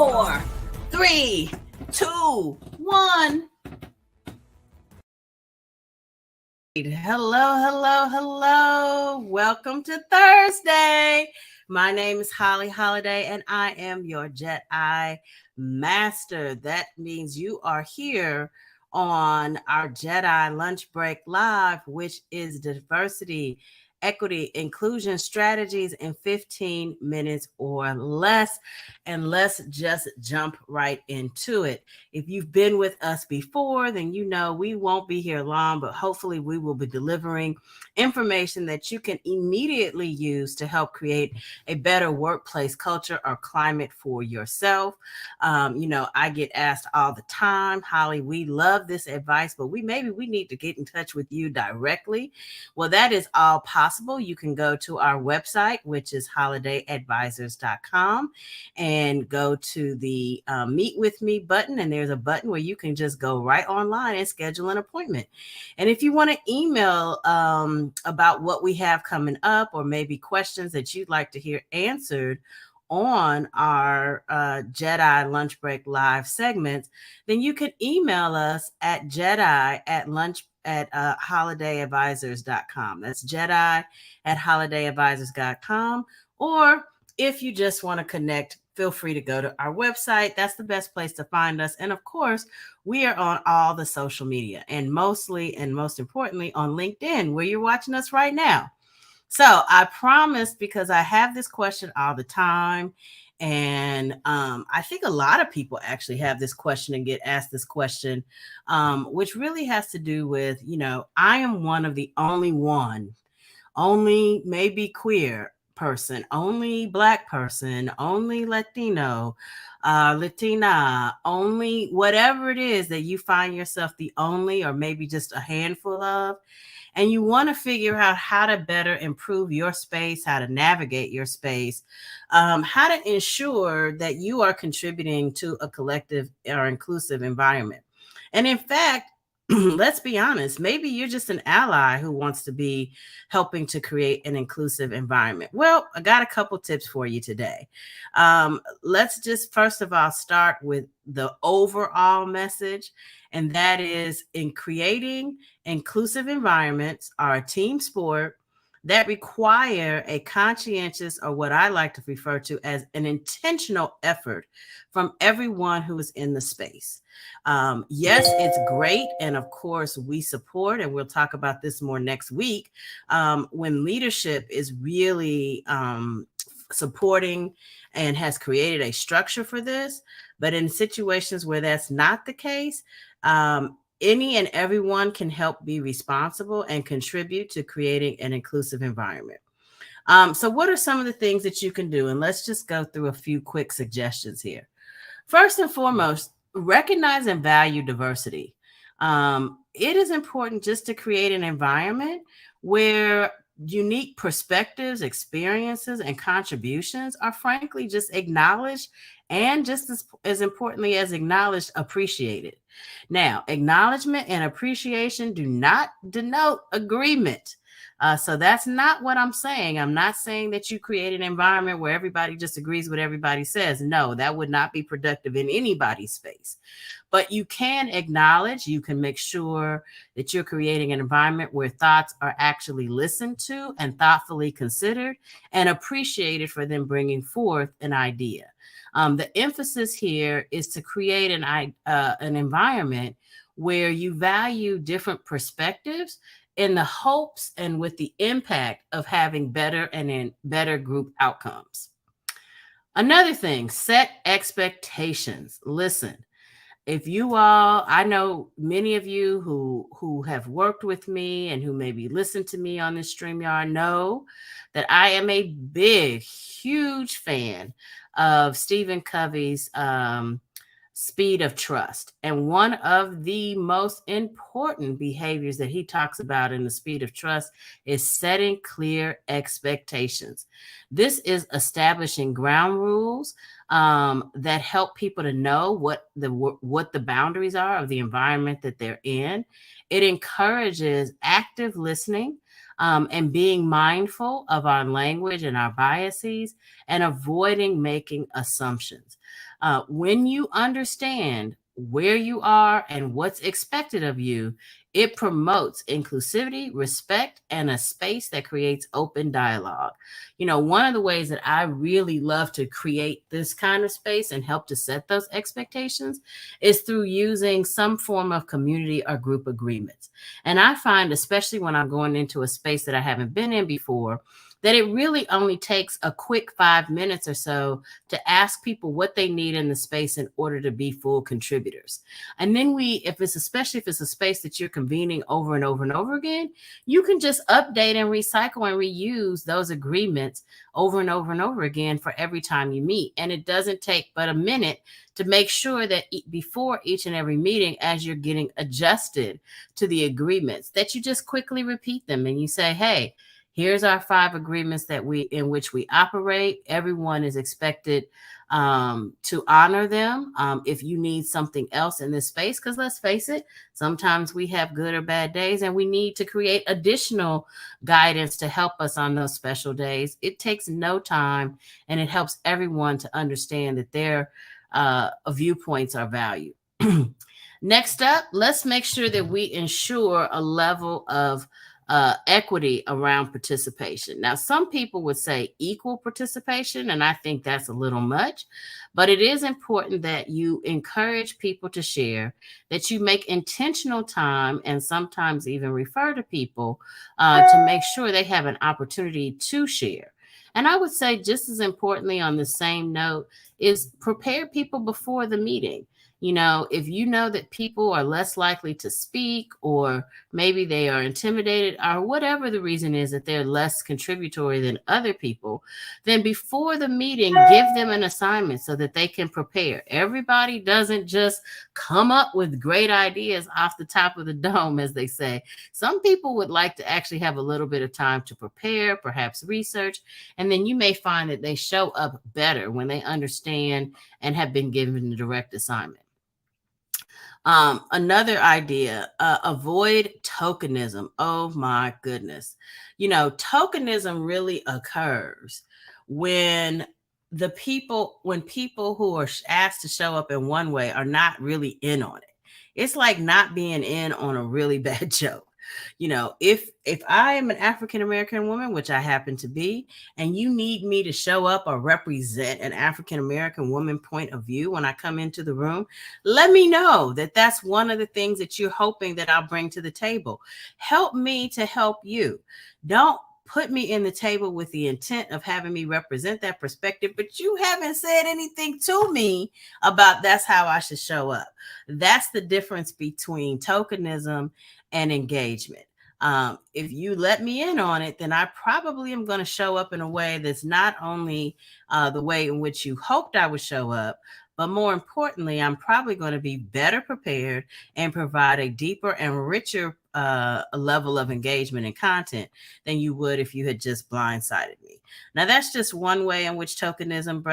4, 3, 2, 1. Hello. Welcome to Thursday. My name is Holly Holiday, and I am your Jedi Master. That means you are here on our Jedi Lunch Break Live, which is diversity, equity, inclusion strategies in 15 minutes or less. And let's just jump right into it. If you've been with us before, then you know we won't be here long, but hopefully we will be delivering information that you can immediately use to help create a better workplace culture or climate for yourself. I get asked all the time, Holly, we love this advice, but we need to get in touch with you directly. Well, that is all possible. You can go to our website, which is holidayadvisors.com, and go to the Meet With Me button. And there's a button where you can just go right online and schedule an appointment. And if you want to email about what we have coming up, or maybe questions that you'd like to hear answered on our Jedi Lunch Break Live segments, then you can email us at holidayadvisors.com. That's Jedi@holidayadvisors.com. Or if you just want to connect, feel free to go to our website. That's the best place to find us. And of course, we are on all the social media, and mostly and most importantly on LinkedIn, where you're watching us right now. So I promised, because I have this question all the time, and I think a lot of people actually have this question and get asked this question, which really has to do with, I am one of the only maybe queer person, only Black person, only Latino, Latina, only whatever it is that you find yourself the only, or maybe just a handful of. And you want to figure out how to better improve your space, how to navigate your space, how to ensure that you are contributing to a collective or inclusive environment. And in fact, let's be honest, maybe you're just an ally who wants to be helping to create an inclusive environment. Well, I got a couple tips for you today. Let's just first of all start with the overall message, and that is, in creating inclusive environments are a team sport that require a conscientious, or what I like to refer to as an intentional effort from everyone who is in the space. Yes, it's great. And of course, we support, and we'll talk about this more next week, when leadership is really supporting and has created a structure for this. But in situations where that's not the case, any and everyone can help be responsible and contribute to creating an inclusive environment. So what are some of the things that you can do? And let's just go through a few quick suggestions here. First and foremost, recognize and value diversity. It is important just to create an environment where unique perspectives, experiences, and contributions are frankly just acknowledged, and just as importantly as acknowledged, appreciated. Now, acknowledgement and appreciation do not denote agreement. So that's not what I'm saying. I'm not saying that you create an environment where everybody just agrees with everybody says. No, that would not be productive in anybody's space. But you can acknowledge, you can make sure that you're creating an environment where thoughts are actually listened to and thoughtfully considered and appreciated for them bringing forth an idea. The emphasis here is to create an environment where you value different perspectives in the hopes and with the impact of having better group outcomes. Another thing, set expectations. Listen, I know many of you who have worked with me and who maybe listen to me on this StreamYard know that I am a huge fan of Stephen Covey's Speed of Trust. And one of the most important behaviors that he talks about in the Speed of Trust is setting clear expectations. This is establishing ground rules that help people to know what the boundaries are of the environment that they're in. It encourages active listening and being mindful of our language and our biases, and avoiding making assumptions. When you understand where you are and what's expected of you, it promotes inclusivity, respect, and a space that creates open dialogue. One of the ways that I really love to create this kind of space and help to set those expectations is through using some form of community or group agreements. And I find, especially when I'm going into a space that I haven't been in before, that it really only takes a quick 5 minutes or so to ask people what they need in the space in order to be full contributors. And then especially if it's a space that you're convening over and over and over again, you can just update and recycle and reuse those agreements over and over and over again for every time you meet. And it doesn't take but a minute to make sure that before each and every meeting, as you're getting adjusted to the agreements, that you just quickly repeat them and you say, hey, here's our 5 agreements in which we operate. Everyone is expected to honor them. If you need something else in this space, because let's face it, sometimes we have good or bad days and we need to create additional guidance to help us on those special days. It takes no time and it helps everyone to understand that their viewpoints are valued. Next up, let's make sure that we ensure a level of equity around participation. Now, some people would say equal participation, and I think that's a little much, but it is important that you encourage people to share, that you make intentional time and sometimes even refer to people to make sure they have an opportunity to share. And I would say just as importantly on the same note is prepare people before the meeting. If you know that people are less likely to speak, or maybe they are intimidated, or whatever the reason is that they're less contributory than other people, then before the meeting, give them an assignment so that they can prepare. Everybody doesn't just come up with great ideas off the top of the dome, as they say. Some people would like to actually have a little bit of time to prepare, perhaps research, and then you may find that they show up better when they understand and have been given the direct assignment. Another idea, avoid tokenism. Oh my goodness. Tokenism really occurs when when people who are asked to show up in one way are not really in on it. It's like not being in on a really bad joke. If I am an African American woman, which I happen to be, and you need me to show up or represent an African American woman point of view when I come into the room, let me know that that's one of the things that you're hoping that I'll bring to the table. Help me to help you. Don't put me in the table with the intent of having me represent that perspective, but you haven't said anything to me about that's how I should show up. That's the difference between tokenism and engagement. If you let me in on it, then I probably am going to show up in a way that's not only the way in which you hoped I would show up, but more importantly, I'm probably going to be better prepared and provide a deeper and richer level of engagement and content than you would if you had just blindsided me. Now, that's just one way in which tokenism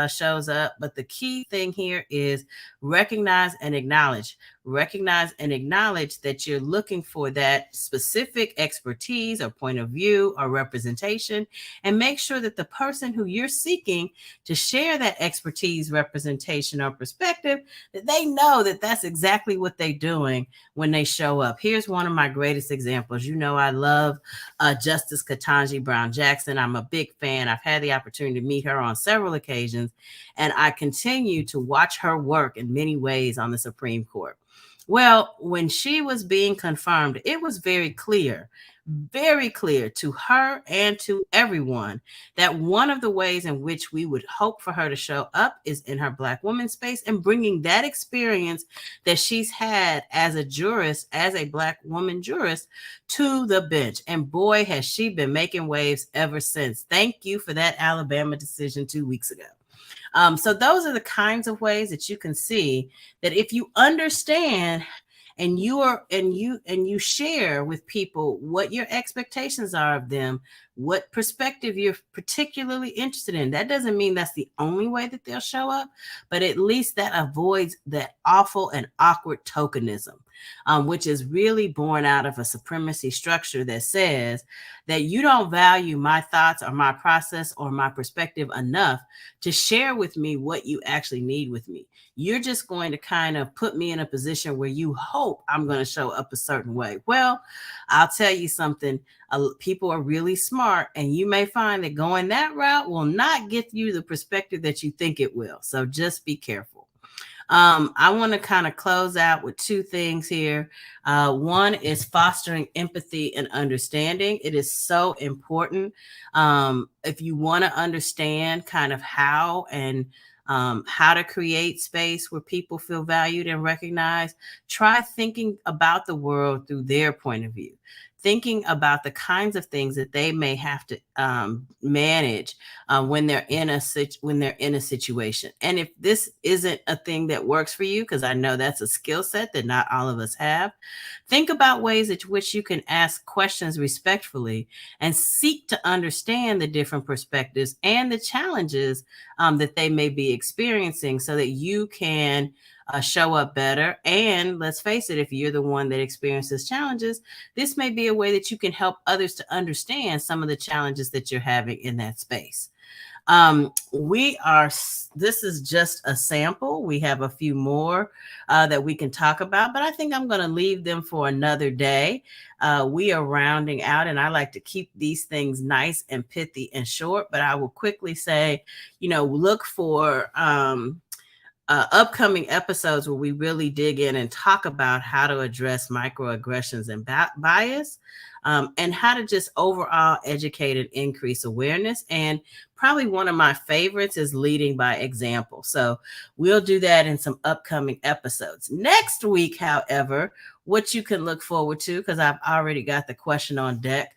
shows up, but the key thing here is recognize and acknowledge. Recognize and acknowledge that you're looking for that specific expertise or point of view or representation, and make sure that the person who you're seeking to share that expertise, representation, or perspective, that they know that that's exactly what they're doing when they show up. Here's one of my greatest examples. I love Justice Ketanji Brown Jackson. I'm a big fan. I've had the opportunity to meet her on several occasions, and I continue to watch her work in many ways on the Supreme Court. Well, when she was being confirmed, it was very clear to her and to everyone that one of the ways in which we would hope for her to show up is in her Black woman space and bringing that experience that she's had as a jurist, as a Black woman jurist, to the bench. And boy, has she been making waves ever since. Thank you for that Alabama decision 2 weeks ago. So those are the kinds of ways that you can see that if you understand and you share with people what your expectations are of them, what perspective you're particularly interested in. That doesn't mean that's the only way that they'll show up, but at least that avoids that awful and awkward tokenism. which is really born out of a supremacy structure that says that you don't value my thoughts or my process or my perspective enough to share with me what you actually need with me. You're just going to kind of put me in a position where you hope I'm going to show up a certain way. Well, I'll tell you something. People are really smart, and you may find that going that route will not get you the perspective that you think it will. So just be careful. I want to kind of close out with two things here. One is fostering empathy and understanding. It is so important. If you want to understand kind of how to create space where people feel valued and recognized, try thinking about the world through their point of view. Thinking about the kinds of things that they may have to manage when they're in a situation. And if this isn't a thing that works for you, because I know that's a skill set that not all of us have, think about ways in which you can ask questions respectfully and seek to understand the different perspectives and the challenges that they may be experiencing, so that you can show up better. And let's face it, if you're the one that experiences challenges, this may be a way that you can help others to understand some of the challenges that you're having in that space. This is just a sample. We have a few more that we can talk about, but I think I'm going to leave them for another day. We are rounding out, and I like to keep these things nice and pithy and short, but I will quickly say, look for upcoming episodes where we really dig in and talk about how to address microaggressions and bias, and how to just overall educate and increase awareness. And probably one of my favorites is leading by example. So we'll do that in some upcoming episodes. Next week, however, what you can look forward to, because I've already got the question on deck,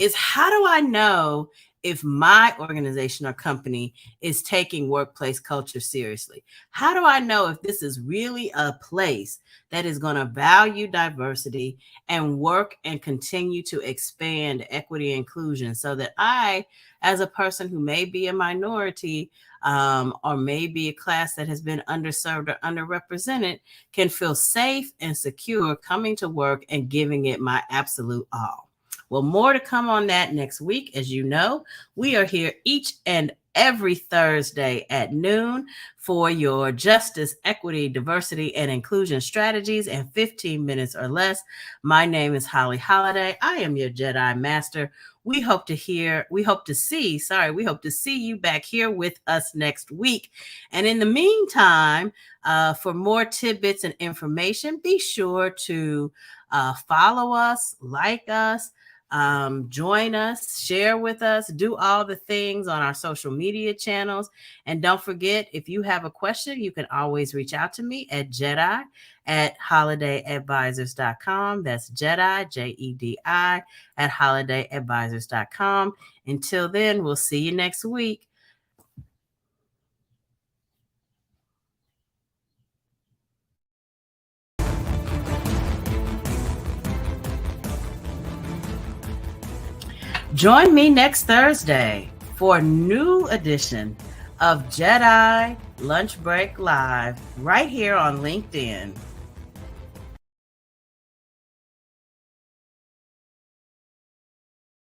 is how do I know if my organization or company is taking workplace culture seriously? How do I know if this is really a place that is going to value diversity and work and continue to expand equity and inclusion, so that I, as a person who may be a minority or maybe a class that has been underserved or underrepresented, can feel safe and secure coming to work and giving it my absolute all? Well, more to come on that next week. As you know, we are here each and every Thursday at noon for your justice, equity, diversity, and inclusion strategies in 15 minutes or less. My name is Holly Holiday. I am your Jedi Master. We hope to see you back here with us next week. And in the meantime, for more tidbits and information, be sure to follow us, like us, join us, share with us, do all the things on our social media channels. And don't forget, if you have a question, you can always reach out to me at Jedi@holidayadvisors.com. That's Jedi, Jedi, at holidayadvisors.com. Until then, we'll see you next week. Join me next Thursday for a new edition of Jedi Lunch Break Live right here on LinkedIn.